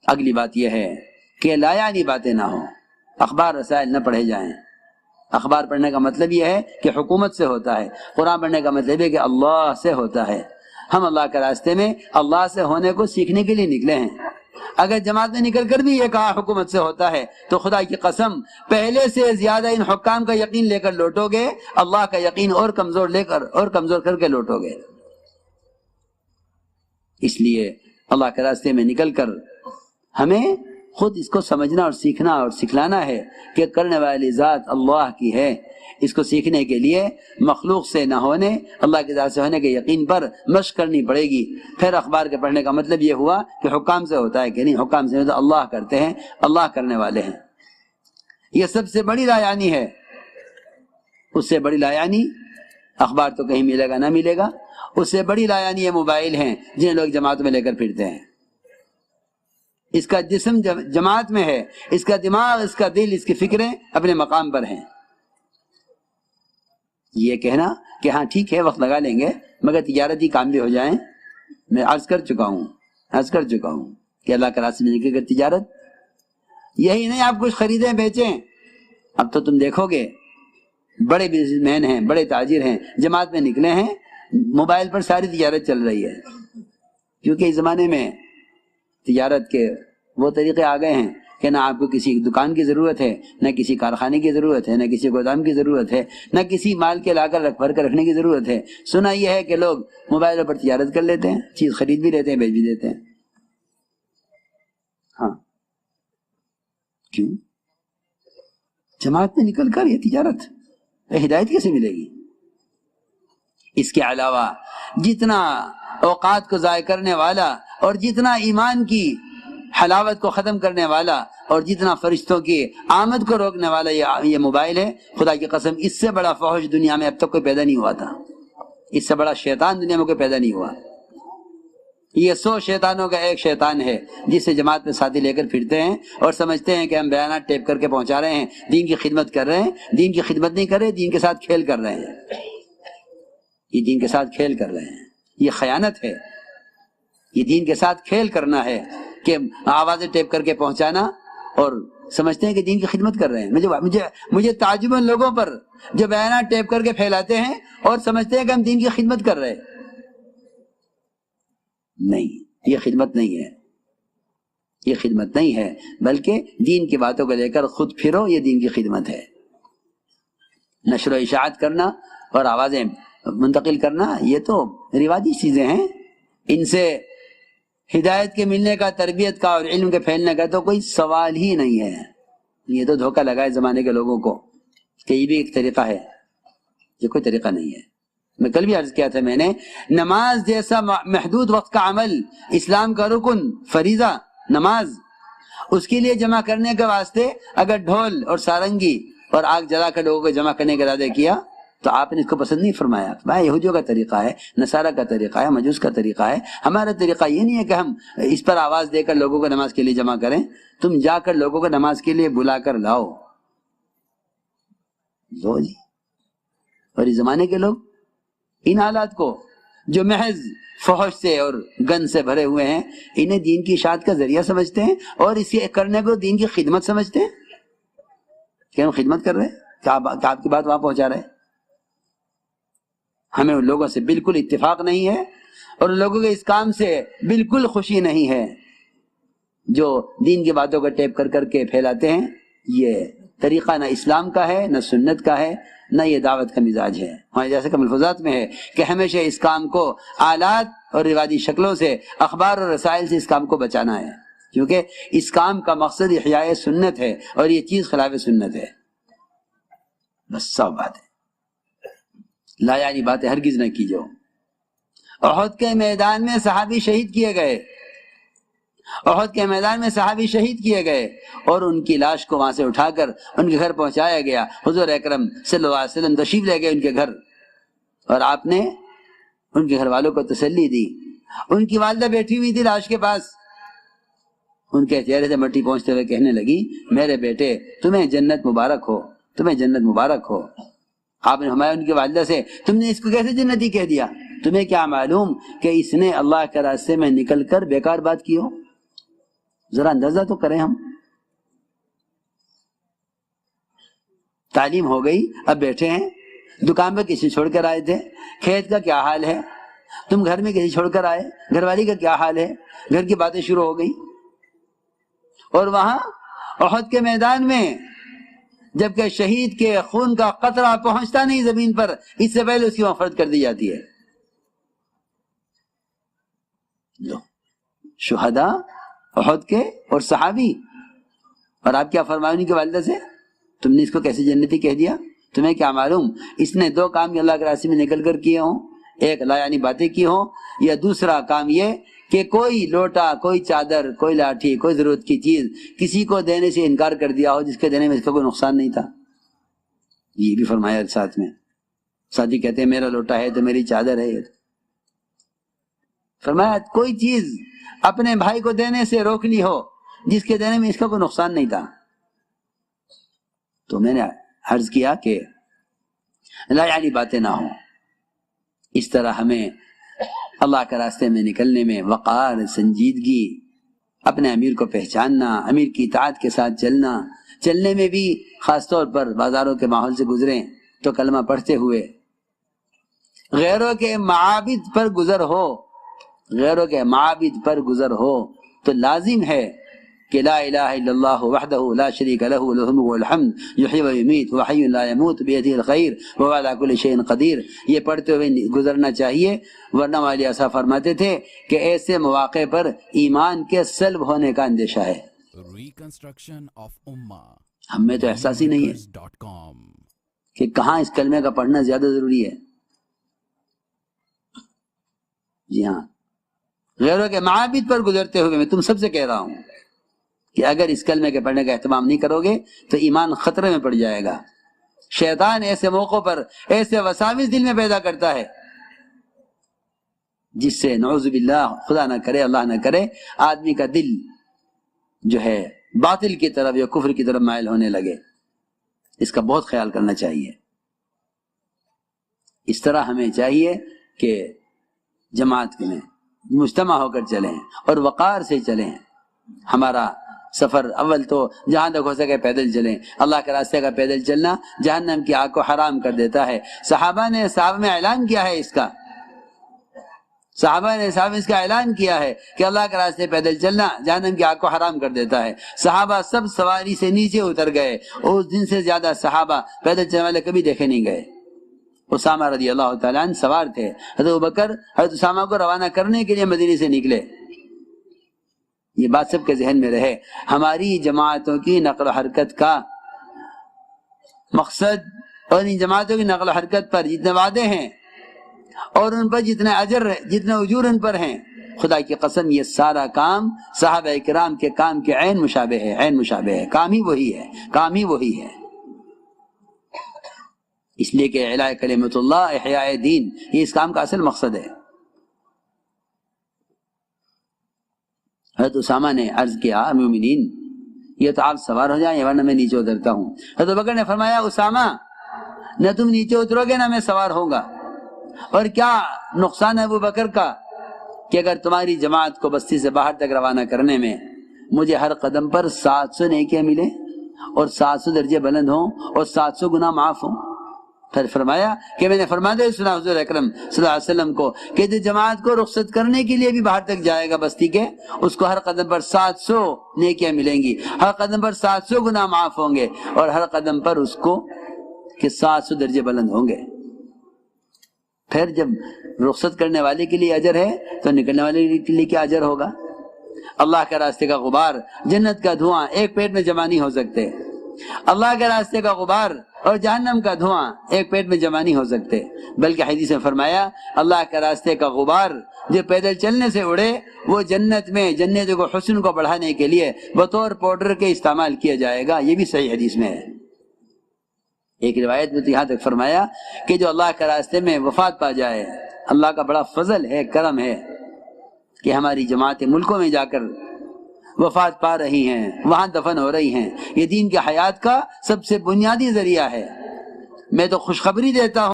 اگلی بات یہ ہے کہ لا یعنی باتیں نہ ہوں، اخبار رسائل نہ پڑھے جائیں۔ اخبار پڑھنے کا مطلب یہ ہے کہ حکومت سے ہوتا ہے، قرآن پڑھنے کا مطلب ہے کہ اللہ سے ہوتا ہے۔ ہم اللہ کے راستے میں اللہ سے ہونے کو سیکھنے کے لیے نکلے ہیں۔ اگر جماعت میں نکل کر بھی یہ کہا حکومت سے ہوتا ہے تو خدا کی قسم پہلے سے زیادہ ان حکام کا یقین لے کر لوٹو گے، اللہ کا یقین اور کمزور کر کے لوٹو گے۔ اس لیے اللہ کے راستے میں نکل کر ہمیں خود اس کو سمجھنا اور سیکھنا اور سکھلانا ہے کہ کرنے والی ذات اللہ کی ہے۔ اس کو سیکھنے کے لیے مخلوق سے نہ ہونے، اللہ کی ذات سے ہونے کے یقین پر مشق کرنی پڑے گی۔ پھر اخبار کے پڑھنے کا مطلب یہ ہوا کہ حکام سے ہوتا ہے کہ نہیں، حکام سے تو اللہ کرتے ہیں، اللہ کرنے والے ہیں۔ یہ سب سے بڑی لایعنی ہے۔ اس سے بڑی لایعنی اخبار تو کہیں ملے گا نہ ملے گا، اس سے بڑی لایعنی یہ موبائل ہیں جنہیں لوگ جماعت میں لے کر پھرتے ہیں۔ اس کا جسم جماعت میں ہے، اس کا دماغ، اس کا دل، اس کی فکریں اپنے مقام پر ہیں۔ یہ کہنا کہ ہاں ٹھیک ہے وقت لگا لیں گے مگر تجارتی کام بھی ہو جائیں، میں عرض کر چکا ہوں کہ اللہ کا راستے میں نکل کر تجارت، یہی نہیں آپ کچھ خریدیں بیچیں۔ اب تو تم دیکھو گے بڑے بزنس مین ہیں، بڑے تاجر ہیں، جماعت میں نکلے ہیں، موبائل پر ساری تجارت چل رہی ہے، کیونکہ اس زمانے میں تجارت کے وہ طریقے آ گئے ہیں کہ نہ آپ کو کسی دکان کی ضرورت ہے، نہ کسی کارخانے کی ضرورت ہے، نہ کسی گودام کی ضرورت ہے، نہ کسی مال کے لا کر بھر کر رکھنے کی ضرورت ہے۔ سنا یہ ہے کہ لوگ موبائل پر تجارت کر لیتے ہیں، چیز خرید بھی لیتے ہیں، بیچ بھی دیتے ہیں۔ ہاں کیوں؟ جماعت میں نکل کر یہ تجارت ہدایت کیسے ملے گی؟ اس کے علاوہ جتنا اوقات کو ضائع کرنے والا اور جتنا ایمان کی حلاوت کو ختم کرنے والا اور جتنا فرشتوں کی آمد کو روکنے والا یہ موبائل ہے، خدا کی قسم اس سے بڑا فحش دنیا میں اب تک کوئی پیدا نہیں ہوا تھا، اس سے بڑا شیطان دنیا میں کوئی پیدا نہیں ہوا۔ یہ 100 شیطانوں کا ایک شیطان ہے جس سے جماعت میں ساتھی لے کر پھرتے ہیں اور سمجھتے ہیں کہ ہم بیانات ٹیپ کر کے پہنچا رہے ہیں، دین کی خدمت کر رہے ہیں۔ دین کی خدمت نہیں کر رہے، دین کے ساتھ کھیل کر رہے ہیں، یہ دین کے ساتھ کھیل کر رہے ہیں۔ یہ خیانت ہے، یہ دین کے ساتھ کھیل کرنا ہے کہ آوازیں ٹیپ کر کے پہنچانا اور سمجھتے ہیں کہ دین کی خدمت کر رہے ہیں۔ مجھے تعجب ان لوگوں پر جو بیانات ٹیپ کر کے پھیلاتے ہیں اور سمجھتے ہیں کہ ہم دین کی خدمت کر رہے ہیں۔ نہیں، یہ خدمت نہیں ہے، یہ خدمت نہیں ہے، بلکہ دین کی باتوں کو لے کر خود پھرو، یہ دین کی خدمت ہے۔ نشر و اشاعت کرنا اور آوازیں منتقل کرنا یہ تو رواجی چیزیں ہیں، ان سے ہدایت کے ملنے کا، تربیت کا اور علم کے پھیلنے کا تو کوئی سوال ہی نہیں ہے۔ یہ تو دھوکہ لگائے زمانے کے لوگوں کو کہ یہ بھی ایک طریقہ ہے، یہ کوئی طریقہ نہیں ہے۔ میں کل بھی عرض کیا تھا، میں نے نماز جیسا محدود وقت کا عمل، اسلام کا رکن فریضہ نماز، اس کے لیے جمع کرنے کے واسطے اگر ڈھول اور سارنگی اور آگ جلا کر لوگوں کو جمع کرنے کا ارادہ کیا تو آپ نے اس کو پسند نہیں فرمایا۔ بھائی یہودیوں کا طریقہ ہے، نصارہ کا طریقہ ہے، مجوس کا طریقہ ہے، ہمارا طریقہ یہ نہیں ہے کہ ہم اس پر آواز دے کر لوگوں کو نماز کے لیے جمع کریں۔ تم جا کر لوگوں کو نماز کے لیے بلا کر لاؤ لو جی۔ اور اس زمانے کے لوگ ان حالات کو جو محض فحش سے اور گند سے بھرے ہوئے ہیں، انہیں دین کی اشاعت کا ذریعہ سمجھتے ہیں اور اسے کرنے کو دین کی خدمت سمجھتے ہیں کہ ہم خدمت کر رہے ہیں، کہ آپ کی بات وہاں پہنچا رہے ہیں۔ ہمیں ان لوگوں سے بالکل اتفاق نہیں ہے اور ان لوگوں کے اس کام سے بالکل خوشی نہیں ہے جو دین کی باتوں کو ٹیپ کر کے پھیلاتے ہیں۔ یہ طریقہ نہ اسلام کا ہے، نہ سنت کا ہے، نہ یہ دعوت کا مزاج ہے۔ ہمارے جیسے کہ ملفوظات میں ہے کہ ہمیشہ اس کام کو آلات اور رواجی شکلوں سے، اخبار اور رسائل سے اس کام کو بچانا ہے، کیونکہ اس کام کا مقصد احیاء سنت ہے اور یہ چیز خلاف سنت ہے۔ بس سب بات ہے، لا یعنی باتیں ہرگز نہ کیجو۔ احد کے میدان میں صحابی شہید کیے گئے، احد کے میدان میں صحابی شہید کیے گئے اور ان کی لاش کو وہاں سے اٹھا کر ان کے گھر پہنچایا گیا۔ حضور اکرم صلی اللہ علیہ وسلم تشریف لے گئے ان کے گھر اور آپ نے ان کے گھر والوں کو تسلی دی۔ ان کی والدہ بیٹھی ہوئی تھی لاش کے پاس، ان کے چہرے سے مٹی پہنچتے ہوئے کہنے لگی، میرے بیٹے تمہیں جنت مبارک ہو، تمہیں جنت مبارک ہو۔ آپ نے ہمارے ان کی والدہ سے، تم نے اس کو کیسے جنتی کہہ دیا؟ تمہیں کیا معلوم کہ اس نے اللہ کے راستے میں نکل کر بیکار بات کی ہو؟ ذرا اندازہ تو کریں ہم. تعلیم ہو گئی، اب بیٹھے ہیں، دکان پہ کسی چھوڑ کر آئے تھے، کھیت کا کیا حال ہے، تم گھر میں کسی چھوڑ کر آئے، گھر والی کا کیا حال ہے، گھر کی باتیں شروع ہو گئی. اور وہاں احد کے میدان میں جبکہ شہید کے خون کا قطرہ پہنچتا نہیں زمین پر، اس سے پہلے اس کی مغفرت کر دی جاتی ہے. شہداء احد کے اور صحابی، اور آپ کیا فرمایا ان کی والدہ سے، تم نے اس کو کیسے جنتی کہہ دیا؟ تمہیں کیا معلوم اس نے دو کام اللہ کے راستے میں نکل کر کیے ہوں، ایک لا یعنی باتیں کی ہوں، یا دوسرا کام یہ کہ کوئی لوٹا، کوئی چادر، کوئی لاٹھی، کوئی ضرورت کی چیز کسی کو دینے سے انکار کر دیا ہو جس کے دینے میں اس کا کوئی نقصان نہیں تھا. یہ بھی فرمایا ساتھ میں. ساتھی کہتے ہیں میرا لوٹا ہے تو میری چادر ہے. فرمایا کوئی چیز اپنے بھائی کو دینے سے روک لی ہو جس کے دینے میں اس کا کوئی نقصان نہیں تھا. تو میں نے عرض کیا کہ لا یعنی باتیں نہ ہوں. اس طرح ہمیں اللہ کے راستے میں نکلنے میں وقار، سنجیدگی، اپنے امیر کو پہچاننا، امیر کی اطاعت کے ساتھ چلنا، چلنے میں بھی خاص طور پر بازاروں کے ماحول سے گزریں تو کلمہ پڑھتے ہوئے غیروں کے معابد پر گزر ہو، غیروں کے معابد پر گزر ہو تو لازم ہے کہ لا الہ الا اللہ وحدہ لا شریک لہ لہ الملک والحمد یحیی و یمیت وحی لا یموت بیدہ الخیر وہو علی کل شیء قدیر. یہ پڑھتے ہوئے گزرنا چاہیے، ورنہ والی ایسا فرماتے تھے کہ ایسے مواقع پر ایمان کے سلب ہونے کا اندیشہ ہے. ہمیں تو احساس ہی نہیں ہے کہ کہاں اس کلمے کا پڑھنا زیادہ ضروری ہے. جی ہاں، غیروں کے معابد پر گزرتے ہوئے میں تم سب سے کہہ رہا ہوں کہ اگر اس کلمے کے پڑھنے کا اہتمام نہیں کرو گے تو ایمان خطرے میں پڑ جائے گا. شیطان ایسے موقعوں پر ایسے وساوس دل میں پیدا کرتا ہے جس سے نعوذ باللہ، خدا نہ کرے، اللہ نہ کرے، آدمی کا دل جو ہے باطل کی طرف یا کفر کی طرف مائل ہونے لگے. اس کا بہت خیال کرنا چاہیے. اس طرح ہمیں چاہیے کہ جماعت میں مجتمع ہو کر چلیں اور وقار سے چلیں. ہمارا سفر اول تو جہاں تک ہو سکے پیدل چلیں. اللہ کے راستے کا پیدل چلنا جہنم کی آگ کو حرام کر دیتا ہے. صحابہ نے میں اعلان کیا ہے اس کا، صحابہ نے اس کا اعلان کیا ہے کہ اللہ کے راستے پیدل چلنا جہنم کی آگ کو حرام کر دیتا ہے. صحابہ سب سواری سے نیچے اتر گئے، اور اس دن سے زیادہ صحابہ پیدل چلنے والے کبھی دیکھے نہیں گئے. اسامہ رضی اللہ تعالیٰ عنہ سوار تھے، حضرت ابوبکر حضرت اسامہ کو روانہ کرنے کے لیے مدینے سے نکلے. یہ بات سب کے ذہن میں رہے. ہماری جماعتوں کی نقل و حرکت کا مقصد اور ان جماعتوں کی نقل و حرکت پر جتنے وعدے ہیں اور ان پر جتنے اجر، جتنے اجور ان پر ہیں، خدا کی قسم یہ سارا کام صحابہ کرام کے کام کے عین مشابہ ہے، عین مشابہ ہے. کام ہی وہی ہے، کام ہی وہی ہے. اس لیے کہ اعلاء کلمۃ اللہ، احیاء دین، یہ اس کام کا اصل مقصد ہے. حضرت اسامہ نے عرض کیا مومنین یہ تو آپ سوار ہو جائیں ورنہ میں نیچے اترتا ہوں. حضرت ابوبکر نے فرمایا اسامہ نہ تم نیچے اترو گے نہ میں سوار ہوں گا. اور کیا نقصان ہے ابوبکر کا کہ اگر تمہاری جماعت کو بستی سے باہر تک روانہ کرنے میں مجھے ہر قدم پر 700 نیکیاں ملیں اور 700 درجے بلند ہوں اور 700 گناہ معاف ہوں. پھر فرمایا کہ میں نے فرما دے سنا حضور اکرم صلی اللہ علیہ وسلم کو کہ جو جماعت کو رخصت کرنے کے لیے بھی باہر تک جائے گا بستی کے، اس کو ہر قدم پر 700 نیکیاں ملیں گی، ہر قدم پر 700 گناہ معاف ہوں گے، اور ہر قدم پر اس کو کہ 700 درجے بلند ہوں گے. پھر جب رخصت کرنے والے کے لیے اجر ہے تو نکلنے والے کے لیے کیا اجر ہوگا؟ اللہ کے راستے کا غبار، جنت کا دھواں ایک پیٹ میں جمع نہیں ہو سکتے. اللہ کے راستے کا غبار اور جہنم کا دھواں ایک پیٹ میں جمع نہیں ہو سکتے. بلکہ حدیث میں فرمایا اللہ کے راستے کا غبار جو پیدل چلنے سے اڑے وہ جنت میں جنت کو حسن کو بڑھانے کے لیے بطور پاؤڈر کے استعمال کیا جائے گا. یہ بھی صحیح حدیث میں ہے. ایک روایت میں تو یہاں تک فرمایا کہ جو اللہ کے راستے میں وفات پا جائے، اللہ کا بڑا فضل ہے، کرم ہے کہ ہماری جماعتیں ملکوں میں جا کر وفات پا رہی ہیں، وہاں دفن ہو رہی ہیں. یہ دین کی حیات کا سب سے بنیادی ذریعہ ہے. میں تو خوشخبری دیتا ہوں